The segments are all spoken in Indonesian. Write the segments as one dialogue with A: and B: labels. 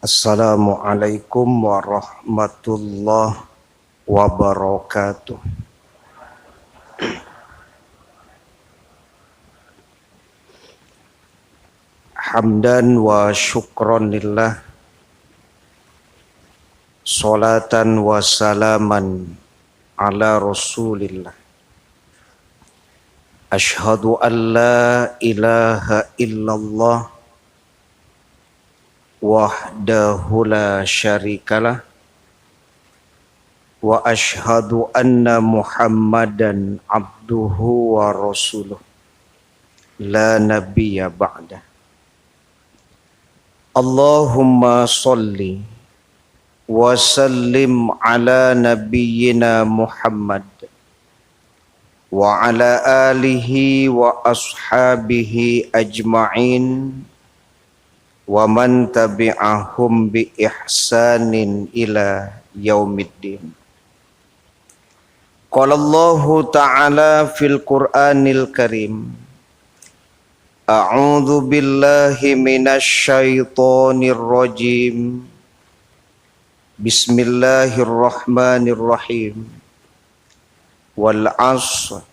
A: Assalamualaikum warahmatullahi wabarakatuh. Hamdan wa syukran lillah, salatan wa salaman ala rasulillah. Ashhadu an la ilaha illallah wahdahu la syarikalah wa ashhadu anna Muhammadan abduhu wa rasuluh la nabiyya ba'dah. Allahumma salli wa sallim ala nabiyyina Muhammad wa ala alihi wa ashabihi ajma'in wa man tabi'ahum bi ihsanin ila yaumiddin. Qala Allah Ta'ala fil Qur'anil Karim, A'udzu billahi minasy syaithanir rajim. Bismillahirrahmanirrahim. Wal 'ashr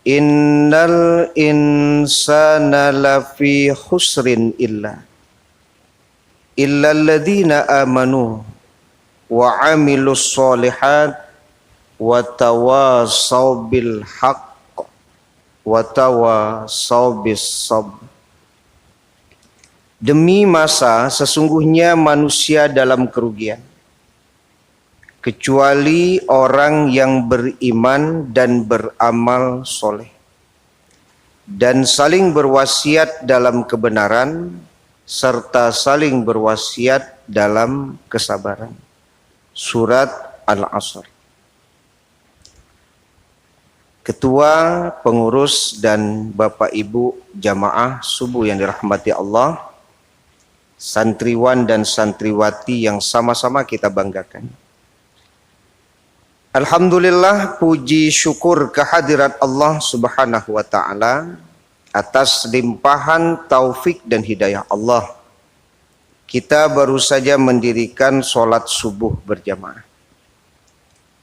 A: innal insana lafi khusrin illa alladhina amanu wa amilus solihat wa tawasaw bil haqq wa tawasaw bis sabr. Demi masa sesungguhnya manusia dalam kerugian kecuali orang yang beriman dan beramal soleh dan saling berwasiat dalam kebenaran serta saling berwasiat dalam kesabaran. Surat Al-Asr. Ketua, pengurus dan Bapak Ibu jamaah subuh yang dirahmati Allah, santriwan dan santriwati yang sama-sama kita banggakan. Alhamdulillah, puji syukur kehadirat Allah Subhanahu wa Ta'ala atas limpahan taufik dan hidayah Allah. Kita baru saja mendirikan sholat subuh berjamaah.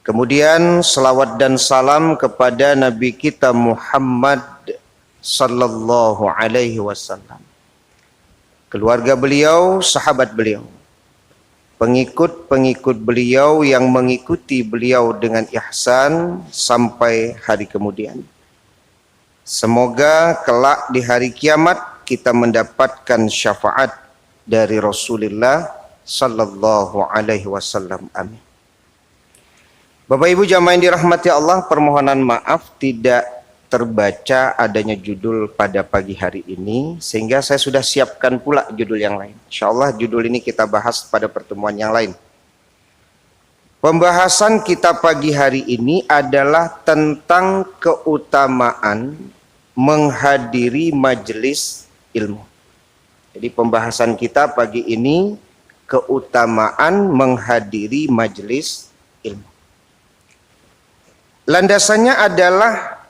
A: Kemudian selawat dan salam kepada Nabi kita Muhammad sallallahu alaihi wasallam, keluarga beliau, sahabat beliau, pengikut-pengikut beliau yang mengikuti beliau dengan ihsan sampai hari kemudian. Semoga kelak di hari kiamat kita mendapatkan syafaat dari Rasulullah sallallahu alaihi wasallam. Amin. Bapak Ibu jamaah yang dirahmati Allah, permohonan maaf tidak terbaca adanya judul pada pagi hari ini, sehingga saya sudah siapkan pula judul yang lain. Insyaallah judul ini kita bahas pada pertemuan yang lain. Pembahasan kita pagi hari ini adalah tentang keutamaan menghadiri majelis ilmu. Jadi pembahasan kita pagi ini keutamaan menghadiri majelis ilmu. Landasannya adalah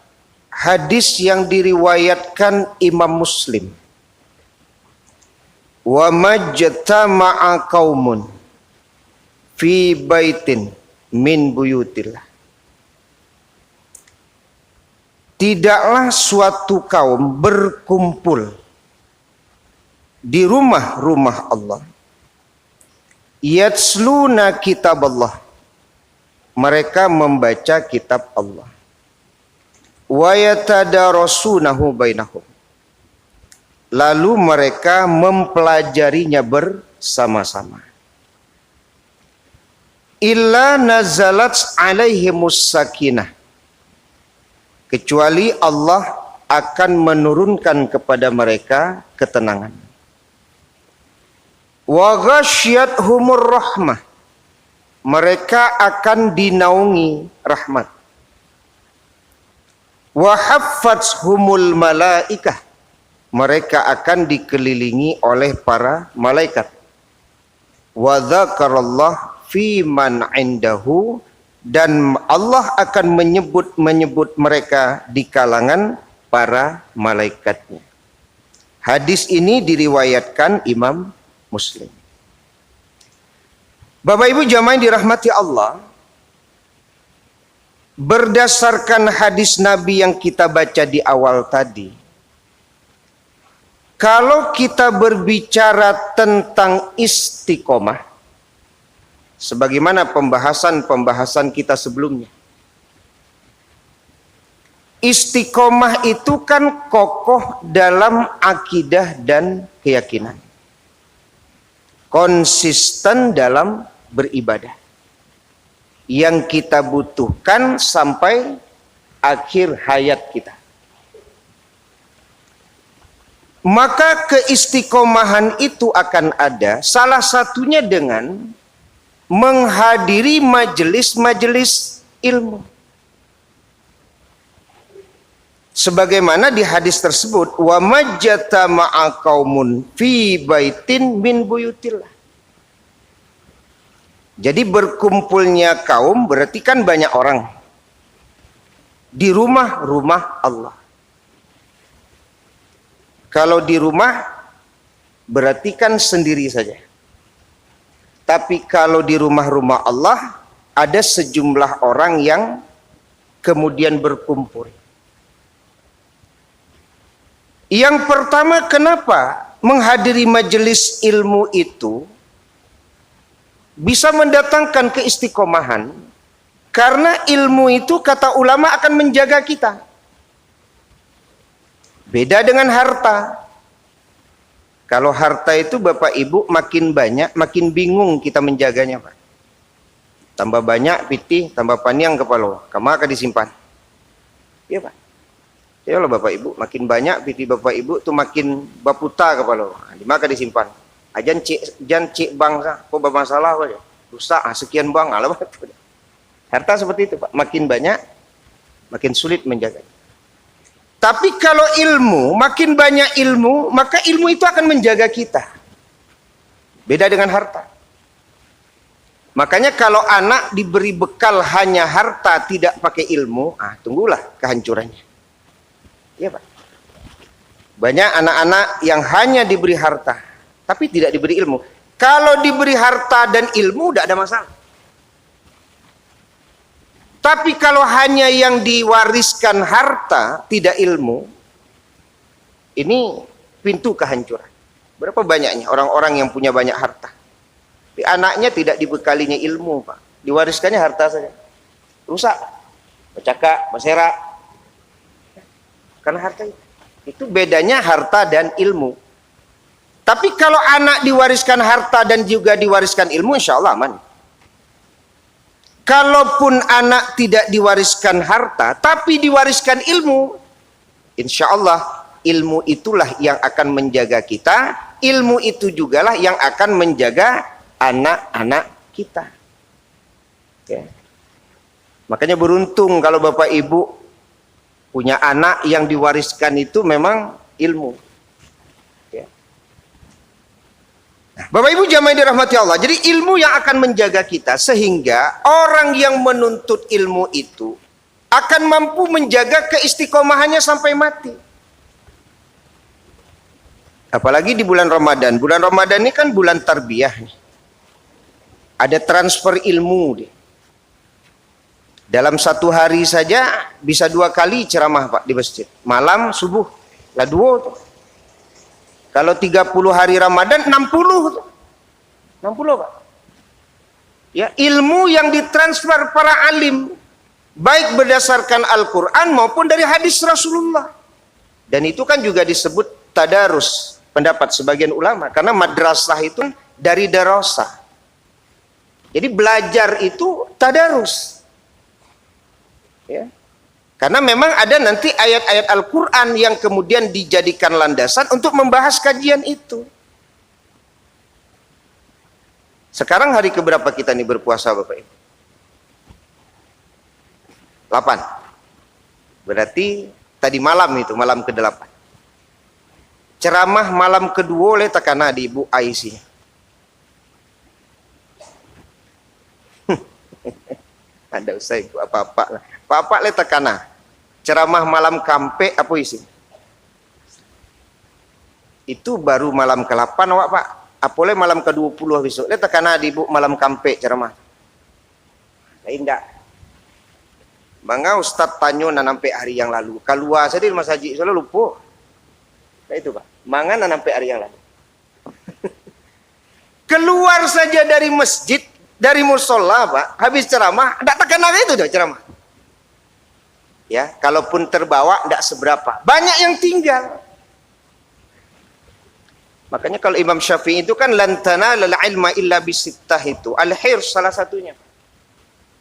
A: hadis yang diriwayatkan Imam Muslim. Wa majtama'a qaumun fi baitin min buyutillah. Tidaklah suatu kaum berkumpul di rumah-rumah Allah. Yatsluna kitab Allah. Mereka membaca kitab Allah. Wa yatadarasunahu bainahum. Lalu mereka mempelajarinya bersama-sama. Illa nazalat alaihimus sakinah. Kecuali Allah akan menurunkan kepada mereka ketenangan. Wa ghasyiyathumur rahmah. Mereka akan dinaungi rahmat. Wa haffathumul malaikah. Mereka akan dikelilingi oleh para malaikat. Wa dzakarallah fi man indahu, dan Allah akan menyebut mereka di kalangan para malaikatnya. Hadis ini diriwayatkan Imam Muslim. Bapak Ibu jamaah yang dirahmati Allah, berdasarkan hadis Nabi yang kita baca di awal tadi, kalau kita berbicara tentang istiqomah, sebagaimana pembahasan kita sebelumnya, istiqomah itu kan kokoh dalam akidah dan keyakinan, konsisten dalam beribadah, yang kita butuhkan sampai akhir hayat kita. Maka keistiqomahan itu akan ada salah satunya dengan menghadiri majelis-majelis ilmu. Sebagaimana di hadis tersebut, wa majtama'a qaumun fi baitin min buyutillah. Jadi berkumpulnya kaum berarti kan banyak orang di rumah-rumah Allah. Kalau di rumah berarti kan sendiri saja. Tapi kalau di rumah-rumah Allah ada sejumlah orang yang kemudian berkumpul. Yang pertama, kenapa menghadiri majelis ilmu itu bisa mendatangkan keistiqomahan? Karena ilmu itu kata ulama akan menjaga kita. Beda dengan harta. Kalau harta itu Bapak Ibu makin banyak, makin bingung kita menjaganya, Pak. Tambah banyak pitih, tambah panjang kepala, kamaka disimpan. Iya, Pak. Ya Allah Bapak Ibu, makin banyak pitih Bapak Ibu tuh makin baputa kepala, di maka disimpan. Ajan cik bangsa, kok bermasalah aja. Rusak, sekian bang, ala harta seperti itu, Pak. Makin banyak, makin sulit menjaganya. Tapi kalau ilmu, makin banyak ilmu, maka ilmu itu akan menjaga kita. Beda dengan harta. Makanya kalau anak diberi bekal hanya harta, tidak pakai ilmu, tunggulah kehancurannya. Iya, Pak. Banyak anak-anak yang hanya diberi harta, tapi tidak diberi ilmu. Kalau diberi harta dan ilmu, tidak ada masalah. Tapi kalau hanya yang diwariskan harta, tidak ilmu, ini pintu kehancuran. Berapa banyaknya orang-orang yang punya banyak harta, tapi anaknya tidak dibekalinya ilmu, Pak. Diwariskannya harta saja. Rusak, bercakap, berserak. Karena harta itu bedanya harta dan ilmu. Tapi kalau anak diwariskan harta dan juga diwariskan ilmu, insya Allah aman. Kalaupun anak tidak diwariskan harta, tapi diwariskan ilmu, insya Allah ilmu itulah yang akan menjaga kita. Ilmu itu jugalah yang akan menjaga anak-anak kita. Ya. Makanya beruntung kalau Bapak Ibu punya anak yang diwariskan itu memang ilmu. Bapak Ibu jamaah yang dirahmati Allah, jadi ilmu yang akan menjaga kita, sehingga orang yang menuntut ilmu itu akan mampu menjaga keistiqomahannya sampai mati. Apalagi di bulan Ramadan. Bulan Ramadan ini kan bulan tarbiyah nih. Ada transfer ilmu deh. Dalam satu hari saja bisa 2 kali ceramah, Pak, di masjid. Malam, subuh, lah 2 tuh. Kalau 30 hari Ramadan 60 tuh. 60, Pak. Ya, ilmu yang ditransfer para alim baik berdasarkan Al-Qur'an maupun dari hadis Rasulullah. Dan itu kan juga disebut tadarus, pendapat sebagian ulama, karena madrasah itu dari darasah. Jadi belajar itu tadarus. Ya. Karena memang ada nanti ayat-ayat Al-Quran yang kemudian dijadikan landasan untuk membahas kajian itu. Sekarang hari keberapa kita nih berpuasa, Bapak Ibu? 8. Berarti tadi malam itu, malam ke-8. Ceramah malam kedua oleh tekana di Ibu Aisyah. Ada usah ibu apa-apa lah. Apa-apa le tekana. Ceramah malam kampe apa isi? Itu baru malam ke-8 awak Pak. Apole malam ke-20 besok. Le tekana di ibu malam kampe ceramah. Lain dak. Mangga Ustaz tanyo na sampai hari yang lalu. Keluar saya di Mas Haji soalnya lupa. Nah itu Pak. Mangga na sampai hari yang lalu. Keluar saja dari masjid, dari musola Pak, habis ceramah, tidak terkena itu dah ceramah. Ya, kalaupun terbawa tidak seberapa. Banyak yang tinggal. Makanya kalau Imam Syafi'i itu kan lantana lal ilma illa bisittah itu. Al-hirs salah satunya.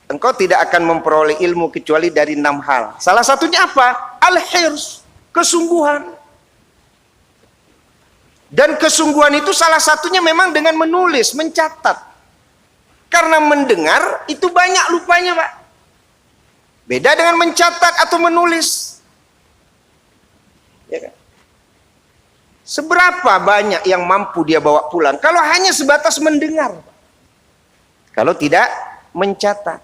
A: Engkau tidak akan memperoleh ilmu kecuali dari 6 hal. Salah satunya apa? Al-hirs, kesungguhan. Dan kesungguhan itu salah satunya memang dengan menulis, mencatat. Karena mendengar itu banyak lupanya Pak. Beda dengan mencatat atau menulis. Ya kan? Seberapa banyak yang mampu dia bawa pulang? Kalau hanya sebatas mendengar. Kalau tidak mencatat.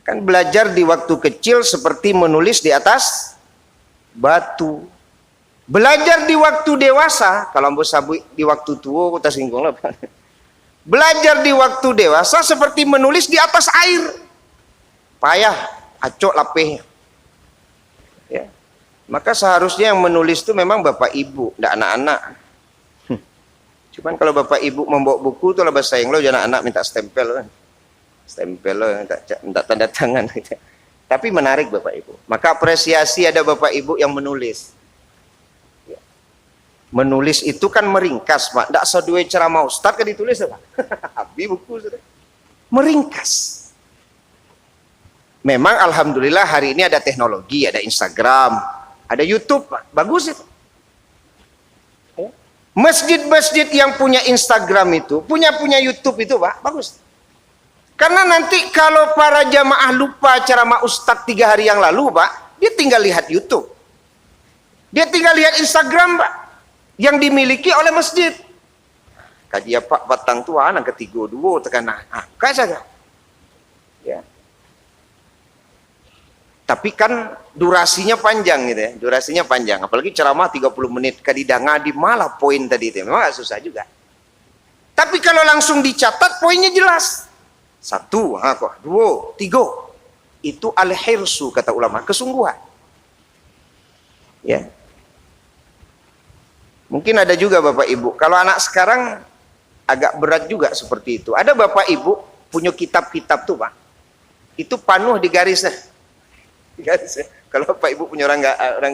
A: Kan belajar di waktu kecil seperti menulis di atas batu. Belajar di waktu dewasa, kalau ambo sabu di waktu tua, kita singgung lah. Belajar di waktu dewasa seperti menulis di atas air. Payah, acok lapehnya. Ya. Maka seharusnya yang menulis itu memang bapak ibu, tidak anak-anak. Cuman kalau bapak ibu membawa buku itu lah bahasa Inggris, jangan anak-anak minta stempel. Stempel, minta tanda tangan. Tapi menarik bapak ibu. Maka apresiasi ada bapak ibu yang menulis. Menulis itu kan meringkas Pak. Tidak sesuai ceramah Ustaz kan ditulis Pak. Habis buku sudah. Meringkas. Memang alhamdulillah hari ini ada teknologi, ada Instagram, ada YouTube Pak. Bagus itu. Masjid-masjid yang punya Instagram itu, punya YouTube itu Pak, bagus. Karena nanti kalau para jamaah lupa ceramah Ustaz 3 hari yang lalu Pak, dia tinggal lihat YouTube. Dia tinggal lihat Instagram Pak. Yang dimiliki oleh masjid. Kajian Pak batang tua anak ketiga dua tekan kayak saja. Ya. Tapi kan durasinya panjang gitu ya. Durasinya panjang. Apalagi ceramah 30 menit kadidanga di malah poin tadi itu. Memang agak susah juga. Tapi kalau langsung dicatat poinnya jelas. 1, 2, 3. Itu al-hirsu kata ulama, kesungguhan. Ya. Mungkin ada juga Bapak Ibu. Kalau anak sekarang agak berat juga seperti itu. Ada Bapak Ibu punya kitab-kitab tuh Pak. Itu panuh di garisnya. Di garisnya. Kalau Bapak Ibu punya orang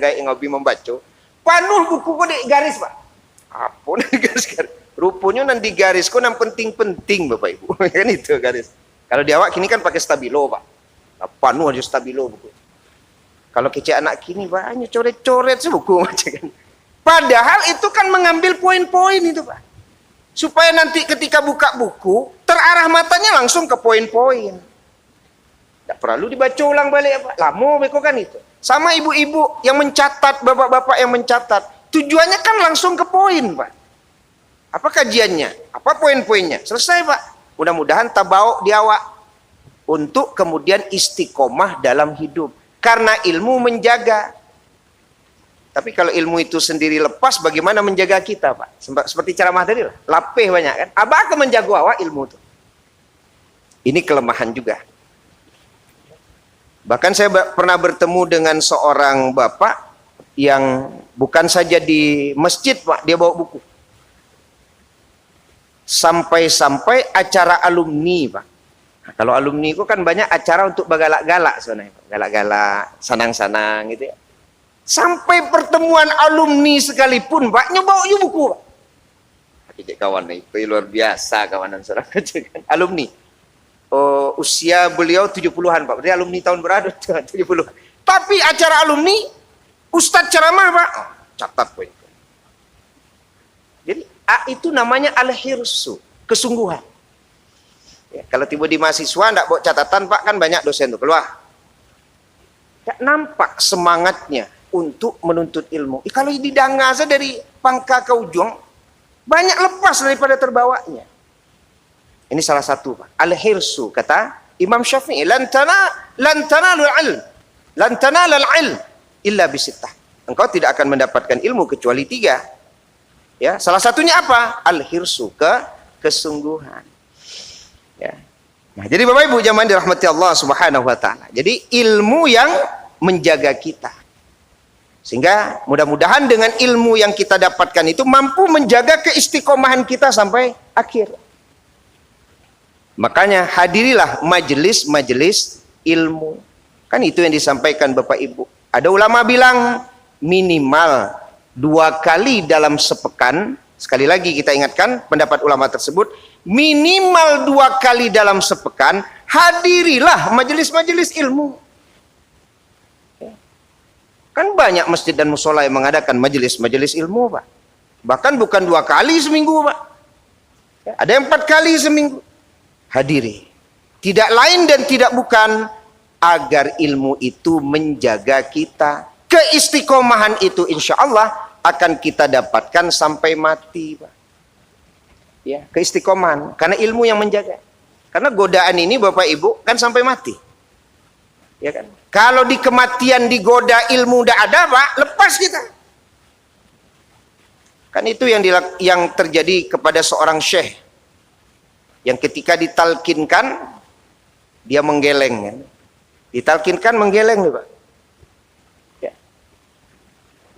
A: yang hobi membaca, panuh buku kok di garis Pak. Apa di garis? Rupanya nanti garis kok yang penting-penting Bapak Ibu. Kan itu garis. Kalau di awak kini kan pakai stabilo Pak. Panuh aja stabilo buku. Kalau kecil anak kini banyak coret-coret sih buku macam kan. Padahal itu kan mengambil poin-poin itu Pak. Supaya nanti ketika buka buku, terarah matanya langsung ke poin-poin. Tidak perlu dibaca ulang balik Pak. Lama beko kan itu. Sama ibu-ibu yang mencatat, bapak-bapak yang mencatat. Tujuannya kan langsung ke poin Pak. Apa kajiannya? Apa poin-poinnya? Selesai Pak. Mudah-mudahan tabau di awak. Untuk kemudian istiqomah dalam hidup. Karena ilmu menjaga. Tapi kalau ilmu itu sendiri lepas, bagaimana menjaga kita, Pak? Seperti ceramah tadi lah, lapeh banyak kan? Apa akan menjaga awak ilmu itu? Ini kelemahan juga. Bahkan saya pernah bertemu dengan seorang bapak yang bukan saja di masjid, Pak, dia bawa buku. Sampai-sampai acara alumni, Pak. Nah, kalau alumni itu kan banyak acara untuk bergalak-galak sebenarnya, Pak. Galak-galak, sanang-sanang gitu ya. Sampai pertemuan alumni sekalipun Pak nyoba buku Pak. Jadi kawan itu luar biasa kawanan seorang alumni. Usia beliau 70-an Pak. Berarti alumni tahun berapa? 70. Tapi acara alumni Ustadz ceramah Pak. Catat poin. Jadi itu namanya al-hirsu, kesungguhan. Ya, kalau tiba di mahasiswa enggak bawa catatan Pak, kan banyak dosen tuh keluar. Enggak nampak semangatnya untuk menuntut ilmu. Kalau didanga saja dari pangka ke ujung, banyak lepas daripada terbawanya. Ini salah satu, Pak. Al-hirsu, kata Imam Syafi'i, lan tanalul ilm, lan tanalul ilm illa bisittah. Engkau tidak akan mendapatkan ilmu kecuali 3. Ya, salah satunya apa? Al-hirsu, kesungguhan. Ya. Nah, jadi Bapak Ibu jamaah dirahmati Allah Subhanahu wa taala. Jadi ilmu yang menjaga kita. Sehingga mudah-mudahan dengan ilmu yang kita dapatkan itu mampu menjaga keistiqomahan kita sampai akhir. Makanya hadirilah majelis-majelis ilmu. Kan itu yang disampaikan Bapak Ibu. Ada ulama bilang minimal 2 kali dalam sepekan. Sekali lagi kita ingatkan pendapat ulama tersebut. Minimal 2 kali dalam sepekan hadirilah majelis-majelis ilmu. Kan banyak masjid dan musola yang mengadakan majelis-majelis ilmu, Pak. Bahkan bukan 2 kali seminggu, Pak. Ada yang 4 kali seminggu. Hadiri. Tidak lain dan tidak bukan agar ilmu itu menjaga kita. Keistiqomahan itu insya Allah akan kita dapatkan sampai mati, Pak. Ya, keistiqomahan. Karena ilmu yang menjaga. Karena godaan ini Bapak Ibu kan sampai mati. Ya kan? Kalau di kematian digoda ilmu udah ada, Pak, lepas kita. Kan itu yang terjadi kepada seorang syekh. Yang ketika ditalkinkan dia menggeleng, kan? Ditalkinkan menggeleng nih, Pak. Ya.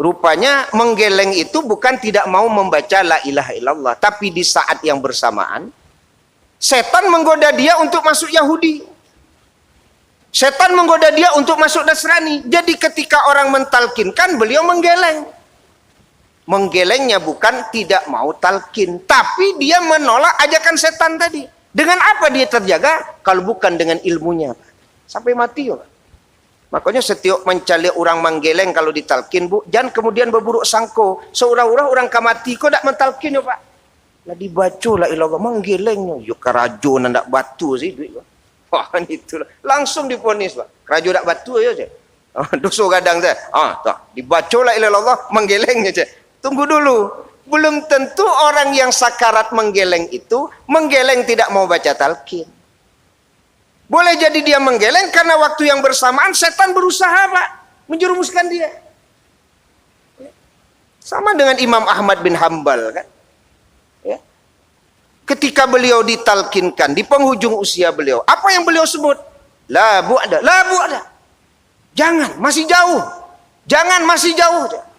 A: Rupanya menggeleng itu bukan tidak mau membaca la ilaha illallah, tapi di saat yang bersamaan setan menggoda dia untuk masuk Yahudi. Setan menggoda dia untuk masuk Nasrani. Jadi ketika orang mentalkinkan, beliau menggeleng. Menggelengnya bukan tidak mau talkin, tapi dia menolak ajakan setan tadi. Dengan apa dia terjaga? Kalau bukan dengan ilmunya, sampai mati, Pak. Makanya setiap mencari orang menggeleng kalau ditalkin, Bu, jangan kemudian berburuk sangko. Seorang-orang orang kamati kok tak mentalkin, Pak. Lah dibaca lah ilah menggelengnya. Yuk kerajo nandak batu sih duit, Pak. Wah, itulah. Langsung diponis, Pak. Kerajo nak batu aja. Dosa gadang saya. Tak. Dibaca lah ilah Allah menggelengnya aja. Tunggu dulu, belum tentu orang yang sakarat menggeleng itu menggeleng tidak mau baca talqin. Boleh jadi dia menggeleng karena waktu yang bersamaan setan berusaha, Pak, menjerumuskan dia. Sama dengan Imam Ahmad bin Hambal, kan? Ya. Ketika beliau ditalkinkan di penghujung usia beliau, apa yang beliau sebut? La bu'da, la bu'da. Jangan, masih jauh. Jangan, masih jauh.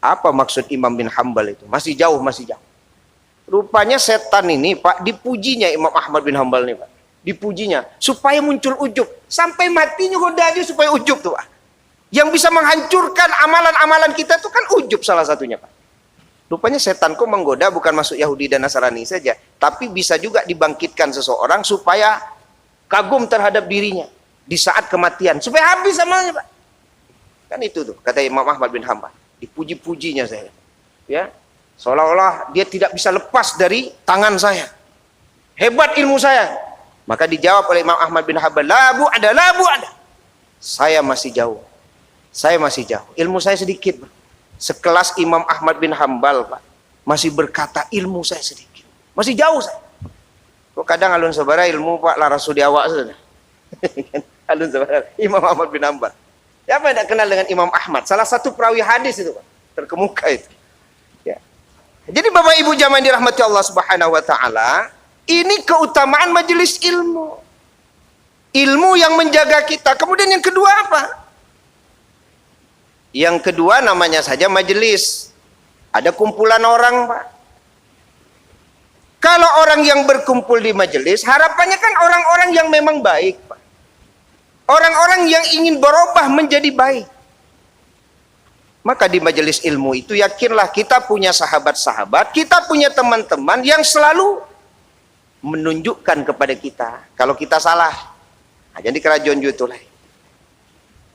A: Apa maksud Imam bin Hambal itu? Masih jauh, masih jauh. Rupanya setan ini, Pak, dipujinya Imam Ahmad bin Hambal nih, Pak. Dipujinya supaya muncul ujub. Sampai matinya goda aja supaya ujub tuh, Pak. Yang bisa menghancurkan amalan-amalan kita itu kan ujub salah satunya, Pak. Rupanya setan kok menggoda bukan masuk Yahudi dan Nasrani saja, tapi bisa juga dibangkitkan seseorang supaya kagum terhadap dirinya di saat kematian, supaya habis amalnya, Pak. Kan itu tuh kata Imam Ahmad bin Hambal. Dipuji-pujinya saya, ya, seolah-olah dia tidak bisa lepas dari tangan saya, hebat ilmu saya. Maka dijawab oleh Imam Ahmad bin Hambal, labu ada, saya masih jauh, ilmu saya sedikit, Bro. Sekelas Imam Ahmad bin Hambal, Pak, masih berkata ilmu saya sedikit, masih jauh saya. Kok kadang alun sabara ilmu, Pak, larasu di awak sudah. Alun sabara Imam Ahmad bin Hambal. Siapa yang tidak kenal dengan Imam Ahmad? Salah satu perawi hadis itu, Pak. Terkemuka itu. Ya. Jadi Bapak Ibu jamaah dirahmati Allah Subhanahu wa taala, ini keutamaan majelis ilmu. Ilmu yang menjaga kita. Kemudian yang kedua apa? Yang kedua namanya saja majelis. Ada kumpulan orang, Pak. Kalau orang yang berkumpul di majelis, harapannya kan orang-orang yang memang baik, Pak. Orang-orang yang ingin berubah menjadi baik. Maka di majelis ilmu itu yakinlah kita punya sahabat-sahabat, kita punya teman-teman yang selalu menunjukkan kepada kita kalau kita salah. Nah, jadi kerajaan itu lah.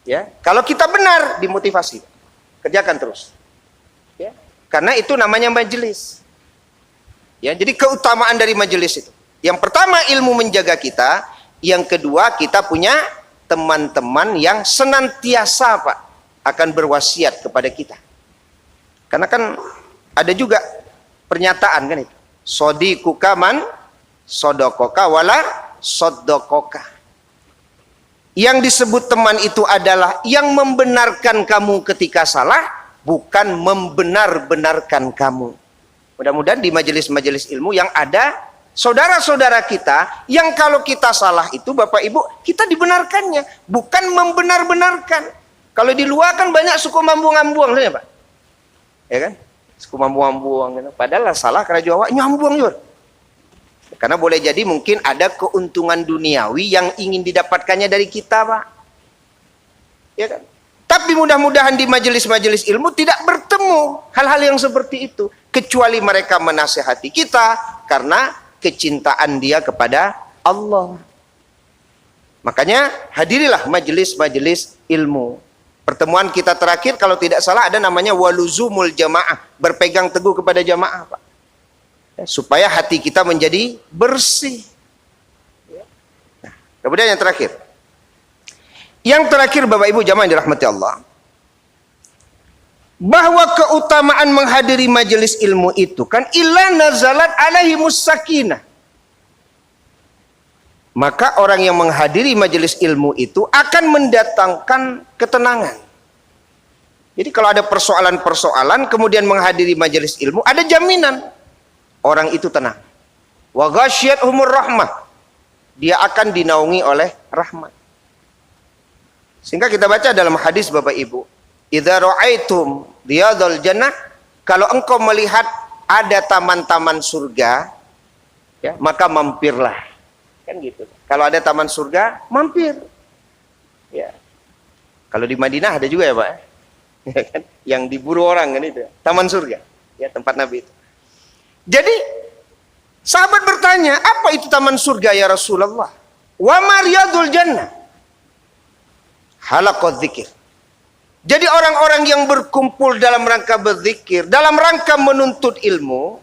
A: Ya, kalau kita benar dimotivasi, kerjakan terus. Ya, karena itu namanya majelis. Ya, jadi keutamaan dari majelis itu. Yang pertama ilmu menjaga kita, yang kedua kita punya teman-teman yang senantiasa, Pak, akan berwasiat kepada kita. Karena kan ada juga pernyataan kan itu. Sodiquka man sodokoka wala sodokoka. Yang disebut teman itu adalah yang membenarkan kamu ketika salah, bukan membenar-benarkan kamu. Mudah-mudahan di majelis-majelis ilmu yang ada saudara-saudara kita yang kalau kita salah itu Bapak Ibu kita dibenarkannya, bukan membenar-benarkan. Kalau di luar kan banyak suku mambuang-mambuang, ya Pak, ya kan? Suku mambuang-mambuang, gitu. Padahal salah karena Jawa nyambung juga. Karena boleh jadi mungkin ada keuntungan duniawi yang ingin didapatkannya dari kita, Pak. Ya kan? Tapi mudah-mudahan di majelis-majelis ilmu tidak bertemu hal-hal yang seperti itu, kecuali mereka menasihati kita karena kecintaan dia kepada Allah. Makanya hadirilah majelis-majelis ilmu. Pertemuan kita terakhir kalau tidak salah ada namanya waluzumul jamaah, berpegang teguh kepada jamaah, Pak. Ya, supaya hati kita menjadi bersih. Nah, kemudian yang terakhir. Yang terakhir Bapak Ibu jamaah yang dirahmati Allah, bahwa keutamaan menghadiri majelis ilmu itu kan illa nazalat alaihimus sakinah. Maka orang yang menghadiri majelis ilmu itu akan mendatangkan ketenangan. Jadi kalau ada persoalan-persoalan kemudian menghadiri majelis ilmu, ada jaminan orang itu tenang. Wa ghasyiyatuhumur rahmah. Dia akan dinaungi oleh rahmat. Sehingga kita baca dalam hadis Bapak Ibu, idza ra'aitum riyadul jannah, kalau engkau melihat ada taman-taman surga, ya, maka mampirlah. Kan gitu. Kalau ada taman surga, mampir. Ya. Kalau di Madinah ada juga ya, Pak. Ya kan? Yang diburu orang kan itu, taman surga. Ya, tempat Nabi itu. Jadi sahabat bertanya, apa itu taman surga ya Rasulullah? Wa mariyadul jannah. Halaqadz dzikir. Jadi orang-orang yang berkumpul dalam rangka berzikir, dalam rangka menuntut ilmu,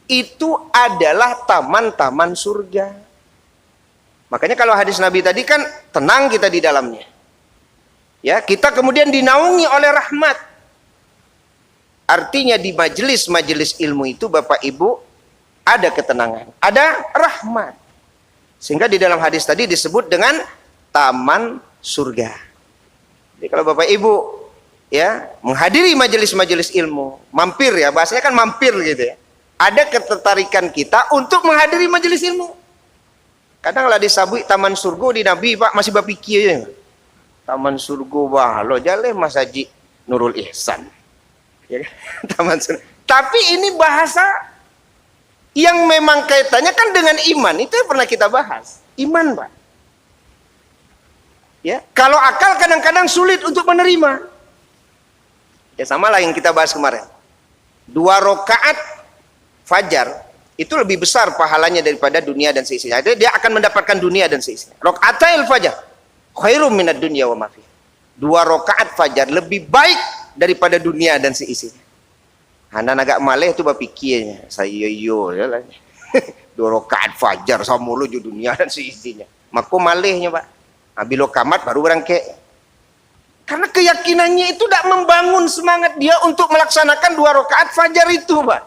A: itu adalah taman-taman surga. Makanya kalau hadis Nabi tadi kan tenang kita di dalamnya. Ya, kita kemudian dinaungi oleh rahmat. Artinya di majelis-majelis ilmu itu Bapak Ibu ada ketenangan, ada rahmat. Sehingga di dalam hadis tadi disebut dengan taman surga. Jadi kalau Bapak Ibu ya menghadiri majelis-majelis ilmu, mampir ya, bahasanya kan mampir gitu ya. Ada ketertarikan kita untuk menghadiri majelis ilmu. Kadang lah disabui taman surga di Nabi Pak masih berpikir ya. Taman surga wah lo jale Mas Haji Nurul Ihsan. Ya, taman surga. Tapi ini bahasa yang memang kaitannya kan dengan iman, itu yang pernah kita bahas. Iman, Pak. Ya, kalau akal kadang-kadang sulit untuk menerima. Ya sama lah yang kita bahas kemarin. 2 rakaat fajar itu lebih besar pahalanya daripada dunia dan seisinya. Jadi dia akan mendapatkan dunia dan seisinya. Rakaatil fajar khairum minad dunya wa ma fiha. 2 rakaat fajar lebih baik daripada dunia dan seisinya. Anak agak malih itu berpikirnya, saya yo ya lah. 2 rakaat fajar sama lu dunia dan seisinya. Maka malihnya, Pak. Abilo kamat baru berangkat. Karena keyakinannya itu tidak membangun semangat dia untuk melaksanakan 2 rakaat fajar itu, Pak.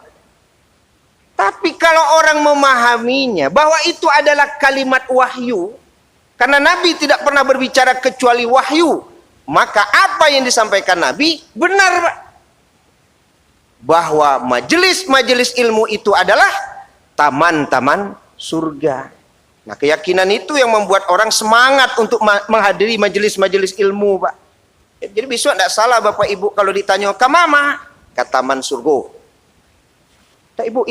A: Tapi kalau orang memahaminya bahwa itu adalah kalimat wahyu, karena Nabi tidak pernah berbicara kecuali wahyu, maka apa yang disampaikan Nabi benar, Pak. Bahwa majelis-majelis ilmu itu adalah taman-taman surga. Nah, keyakinan itu yang membuat orang semangat untuk menghadiri majelis-majelis ilmu, Pak. Jadi besok tidak salah Bapak Ibu kalau ditanya kamama ke taman surga. Tak Ibu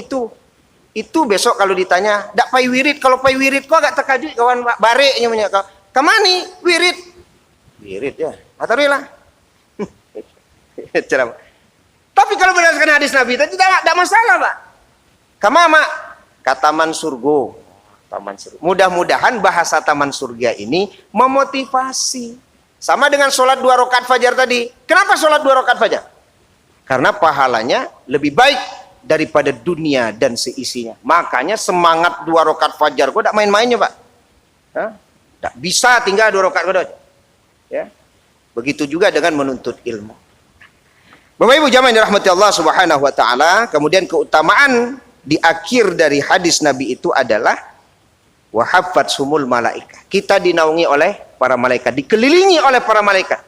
A: itu besok kalau ditanya dak pai wirid, kalau pai wirid kok agak terkajut kawan Pak bareknya punya kau. Kamani wirid? Wirid ya. Atarilah. Ceramah. Tapi kalau berdasarkan hadis Nabi tadi tidak masalah, Pak. Kamama ke taman surga. Taman surga. Mudah-mudahan bahasa taman surga ini memotivasi. Sama dengan sholat 2 rakaat fajar tadi. Kenapa sholat 2 rakaat fajar? Karena pahalanya lebih baik daripada dunia dan seisinya. Makanya semangat 2 rakaat fajar. Kok tidak main-mainnya, Pak? Tidak bisa tinggal 2 rakaat fajar. Ya. Begitu juga dengan menuntut ilmu. Bapak Ibu jamaah yang dirahmati Allah Subhanahu wa taala, kemudian keutamaan di akhir dari hadis Nabi itu adalah wa haffatsumul malaikah. Kita dinaungi oleh para malaikat, dikelilingi oleh para malaikat.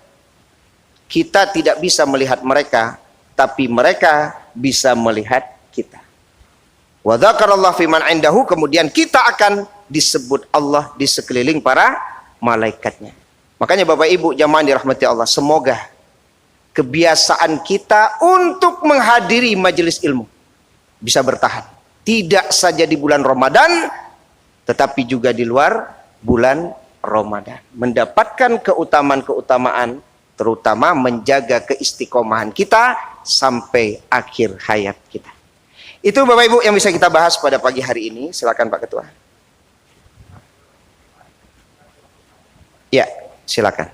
A: Kita tidak bisa melihat mereka, tapi mereka bisa melihat kita. Wa dzakarallahu fiman indahu, kemudian kita akan disebut Allah di sekeliling para malaikatnya. Makanya Bapak Ibu jamaah dirahmati Allah, semoga kebiasaan kita untuk menghadiri majelis ilmu bisa bertahan. Tidak saja di bulan Ramadan, tetapi juga di luar bulan Ramadan. Mendapatkan keutamaan-keutamaan, terutama menjaga keistiqomahan kita sampai akhir hayat kita. Itu Bapak Ibu yang bisa kita bahas pada pagi hari ini. Silakan Pak Ketua. Ya, silakan.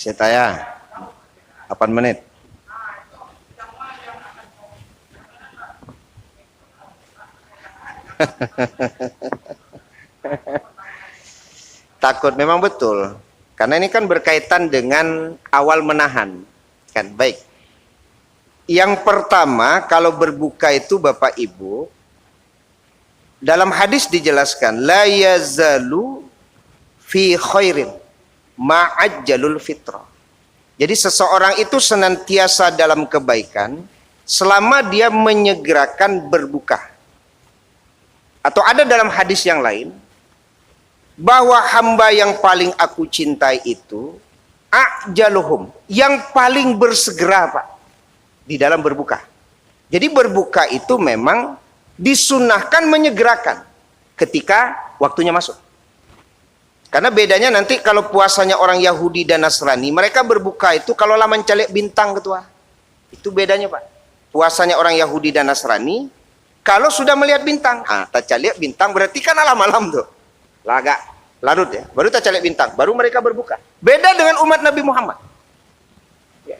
A: Saya tanya 8 menit. Takut memang betul. Karena ini kan berkaitan dengan awal menahan. Kan baik. Yang pertama, kalau berbuka itu Bapak Ibu, dalam hadis dijelaskan la yazalu fi khairin ma'ajjalul fitrah. Jadi seseorang itu senantiasa dalam kebaikan selama dia menyegerakan berbuka. Atau ada dalam hadis yang lain bahwa hamba yang paling aku cintai itu a'jaluhum, yang paling bersegera Pak di dalam berbuka. Jadi berbuka itu memang disunahkan menyegerakan ketika waktunya masuk. Karena bedanya nanti kalau puasanya orang Yahudi dan Nasrani, mereka berbuka itu kalau lama mencalek bintang Ketua. Itu bedanya Pak. Puasanya orang Yahudi dan Nasrani, kalau sudah melihat bintang, tak calik bintang berarti kan malam tuh. Agak larut ya, baru tak calik bintang, baru mereka berbuka. Beda dengan umat Nabi Muhammad. Ya.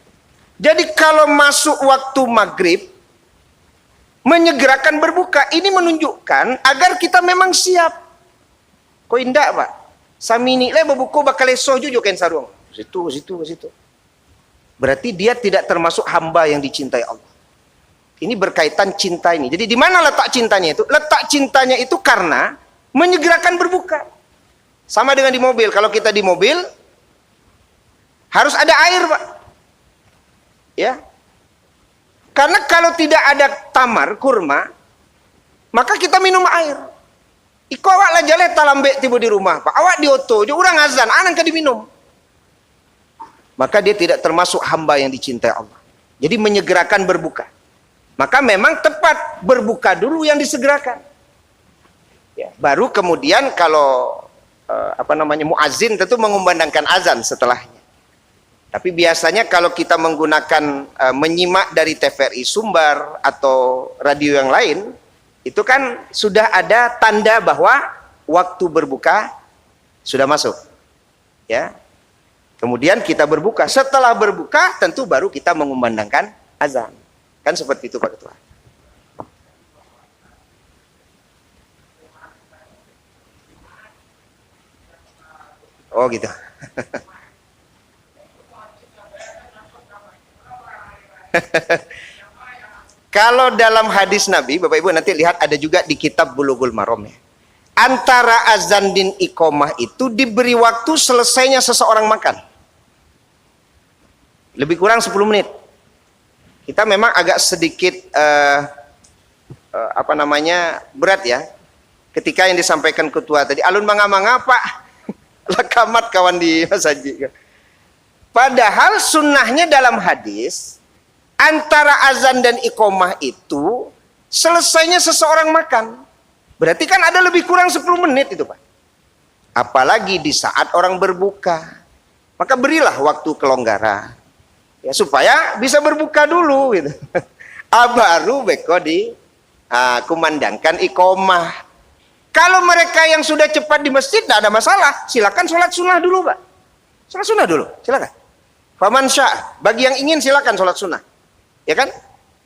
A: Jadi kalau masuk waktu maghrib, menyegerakan berbuka, ini menunjukkan agar kita memang siap. Kok indah Pak? Samini le berbuku bakal esok juga kan sarung. Situ. Berarti dia tidak termasuk hamba yang dicintai Allah. Ini berkaitan cinta ini. Jadi di mana letak cintanya itu? Letak cintanya itu karena menyegerakan berbuka. Sama dengan di mobil. Kalau kita di mobil harus ada air, Pak. Ya. Karena kalau tidak ada tamar, kurma, maka kita minum air. Iko awak lah jale talambe tiba di rumah, Pak. Awak di oto, dia orang azan, anak ka diminum. Maka dia tidak termasuk hamba yang dicintai Allah. Jadi menyegerakan berbuka. Maka memang tepat berbuka dulu yang disegerakan. Ya, baru kemudian kalau muazin tentu mengumandangkan azan setelahnya. Tapi biasanya kalau kita menggunakan menyimak dari TVRI Sumbar atau radio yang lain, itu kan sudah ada tanda bahwa waktu berbuka sudah masuk. Ya. Kemudian kita berbuka. Setelah berbuka tentu baru kita mengumandangkan azan. Kan seperti itu Pak Ketua. Oh gitu. Kalau dalam hadis Nabi, Bapak Ibu nanti lihat ada juga di kitab Bulughul Maram ya. Antara azan dan iqamah itu diberi waktu selesainya seseorang makan. Lebih kurang 10 menit. Kita memang agak sedikit berat ya. Ketika yang disampaikan ketua tadi, alun manga-manga Pak, lakamat kawan di masjid. Padahal sunnahnya dalam hadis, antara azan dan iqamah itu selesainya seseorang makan. Berarti kan ada lebih kurang 10 menit itu Pak. Apalagi di saat orang berbuka. Maka berilah waktu kelonggaran. Ya, supaya bisa berbuka dulu gitu. Baru beko kumandangkan iqomah. Kalau mereka yang sudah cepat di masjid tidak ada masalah, silakan sholat sunnah dulu, Pak. Sholat sunnah dulu, silakan. Faman sya', bagi yang ingin silakan sholat sunnah. Ya kan?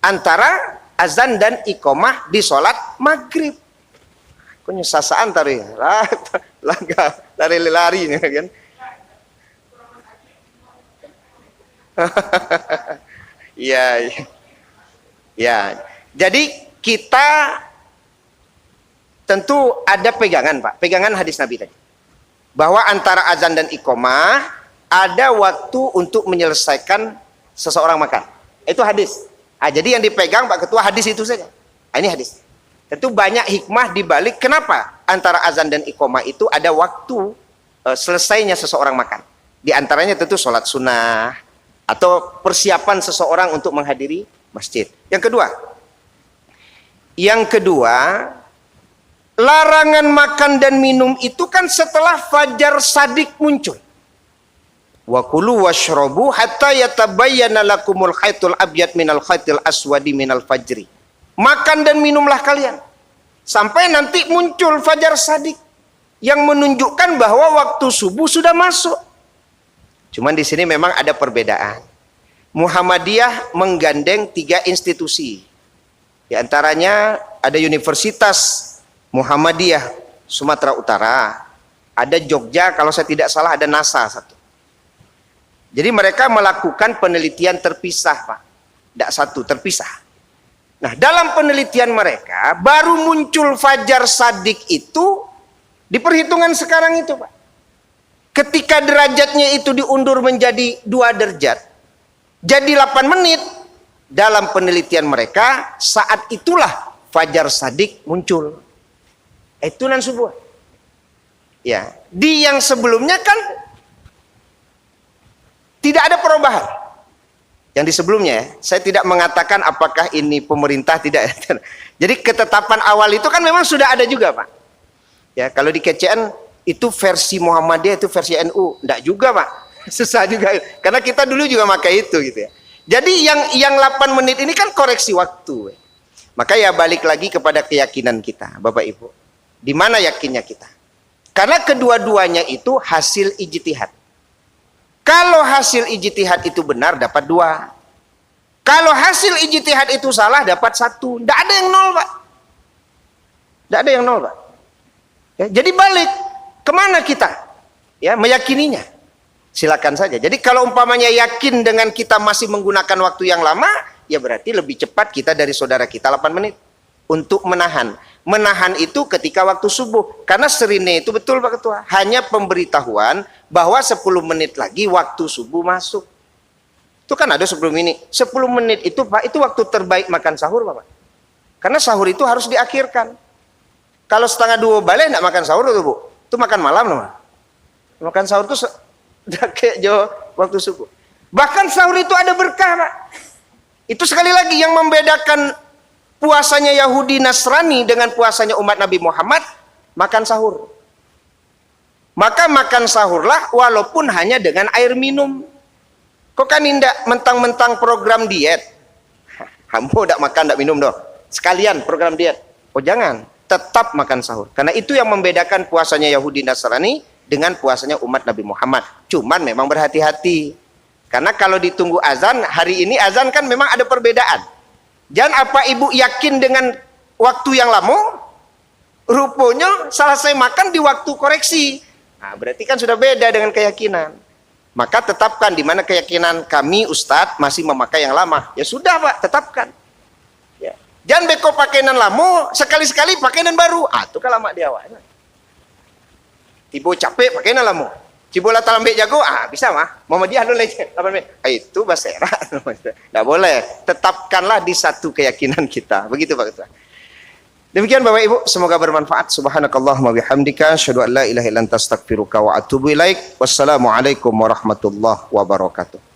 A: Antara azan dan iqomah di sholat maghrib. Kok nyesasaan tadi ya? Lari-lari kan? Iya. Ya. Jadi kita tentu ada pegangan, Pak. Pegangan hadis Nabi tadi. Bahwa antara azan dan iqomah ada waktu untuk menyelesaikan seseorang makan. Itu hadis. Jadi yang dipegang Pak Ketua hadis itu saja. Ini hadis. Tentu banyak hikmah di balik kenapa antara azan dan iqomah itu ada waktu selesainya seseorang makan. Di antaranya tentu sholat sunnah atau persiapan seseorang untuk menghadiri masjid. Yang kedua, larangan makan dan minum itu kan setelah fajar shadiq muncul. Wa kulu washrabu hatta yatabayyana lakumul khaitul abyad minal khaitil aswadi minal fajri. Makan dan minumlah kalian sampai nanti muncul fajar shadiq yang menunjukkan bahwa waktu subuh sudah masuk. Cuman di sini memang ada perbedaan. Muhammadiyah menggandeng 3 institusi. Di antaranya ada Universitas Muhammadiyah Sumatera Utara, ada Jogja, kalau saya tidak salah ada NASA satu. Jadi mereka melakukan penelitian terpisah, Pak. Tidak satu, terpisah. Nah, dalam penelitian mereka baru muncul fajar shadiq itu di perhitungan sekarang itu, Pak. Ketika derajatnya itu diundur menjadi 2 derajat, jadi 8 menit. Dalam penelitian mereka saat itulah fajar shadiq muncul. Itu nan subuh. Ya, di yang sebelumnya kan tidak ada perubahan. Yang di sebelumnya, saya tidak mengatakan apakah ini pemerintah tidak. Jadi ketetapan awal itu kan memang sudah ada juga, Pak. Ya, kalau di KCN itu versi Muhammadiyah, itu versi NU, enggak juga, Pak. Susah juga. Karena kita dulu juga pakai itu gitu ya. Jadi yang 8 menit ini kan koreksi waktu. Maka ya balik lagi kepada keyakinan kita, Bapak Ibu. Di mana yakinnya kita? Karena kedua-duanya itu hasil ijtihad. Kalau hasil ijtihad itu benar dapat 2. Kalau hasil ijtihad itu salah dapat 1. Tidak ada yang 0, Pak. Tidak ada yang 0, Pak. Ya, jadi balik kemana kita? Ya, meyakininya. Silakan saja. Jadi kalau umpamanya yakin dengan kita masih menggunakan waktu yang lama, ya berarti lebih cepat kita dari saudara kita 8 menit untuk menahan. Menahan itu ketika waktu subuh. Karena serine itu betul, Pak Ketua. Hanya pemberitahuan bahwa 10 menit lagi waktu subuh masuk. Itu kan ada 10 menit. 10 menit itu, Pak, itu waktu terbaik makan sahur, Pak. Karena sahur itu harus diakhirkan. Kalau 1:30 balik tidak makan sahur itu, Bu. Itu makan malam, loh. Makan sahur itu udah kayak jauh waktu subuh. Bahkan sahur itu ada berkah, Pak. Itu sekali lagi yang membedakan puasanya Yahudi Nasrani dengan puasanya umat Nabi Muhammad, makan sahur. Maka makan sahurlah walaupun hanya dengan air minum. Kok kan indah mentang-mentang program diet. Kamu tidak makan, tidak minum dong. Sekalian program diet. Oh jangan, tetap makan sahur. Karena itu yang membedakan puasanya Yahudi Nasrani dengan puasanya umat Nabi Muhammad. Cuman memang berhati-hati. Karena kalau ditunggu azan, hari ini azan kan memang ada perbedaan. Jangan apa ibu yakin dengan waktu yang lama, rupanya selesai makan di waktu koreksi. Nah, berarti kan sudah beda dengan keyakinan. Maka tetapkan di mana keyakinan kami Ustadz masih memakai yang lama. Ya sudah, Pak, tetapkan. Ya. Jangan beko pakaian lama, sekali-sekali pakaian baru. Itu kan lama di awal. Tiba capek pakaian lama. Cibola talambek jago, bisa mah. Muhammadiyah lu leceh. Itu basera. Tidak boleh. Tetapkanlah di satu keyakinan kita. Begitu, Pak Ketua. Demikian Bapak Ibu, semoga bermanfaat. Subhanakallahumma bihamdika, asyhadu an la ilaha illa anta astaghfiruka wa atubu ilaik. Wassalamualaikum warahmatullahi wabarakatuh.